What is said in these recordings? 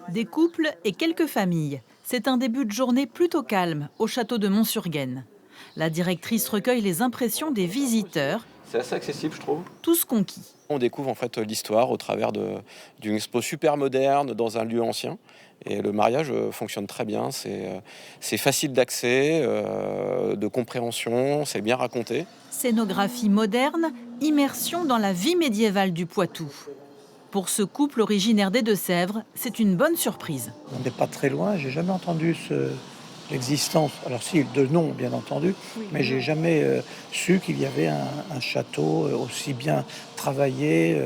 Des couples et quelques familles. C'est un début de journée plutôt calme au château de Mont-sur-Gaisne. La directrice recueille les impressions des visiteurs, C'est assez accessible, je trouve. tous conquis. On découvre en fait l'histoire au travers d'une expo super moderne dans un lieu ancien. Et le mariage fonctionne très bien. C'est facile d'accès, de compréhension, c'est bien raconté. Scénographie moderne, immersion dans la vie médiévale du Poitou. Pour ce couple originaire des Deux-Sèvres, c'est une bonne surprise. On n'est pas très loin, j'ai jamais entendu l'existence, alors si, de nom bien entendu, mais j'ai jamais su qu'il y avait un château aussi bien travaillé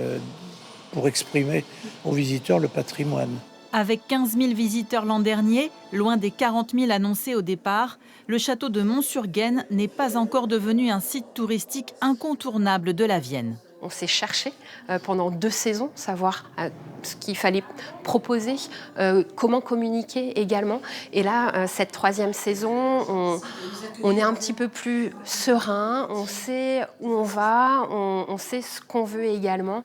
pour exprimer aux visiteurs le patrimoine. Avec 15 000 visiteurs l'an dernier, loin des 40 000 annoncés au départ, le château de Mont-sur-Gaisne n'est pas encore devenu un site touristique incontournable de la Vienne. On s'est cherché pendant 2 saisons, savoir ce qu'il fallait proposer, comment communiquer également. Et là, cette 3e saison, on est un petit peu plus serein, on sait où on va, on sait ce qu'on veut également.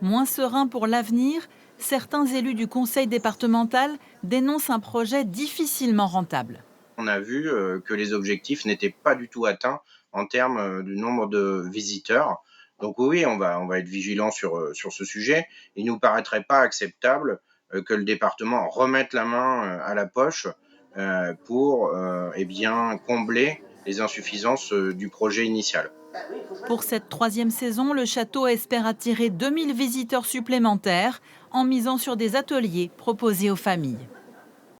Moins serein pour l'avenir, certains élus du conseil départemental dénoncent un projet difficilement rentable. On a vu que les objectifs n'étaient pas du tout atteints en termes du nombre de visiteurs. Donc oui, on va être vigilant sur ce sujet. Il ne nous paraîtrait pas acceptable que le département remette la main à la poche pour combler les insuffisances du projet initial. Pour cette 3e saison, le château espère attirer 2000 visiteurs supplémentaires en misant sur des ateliers proposés aux familles.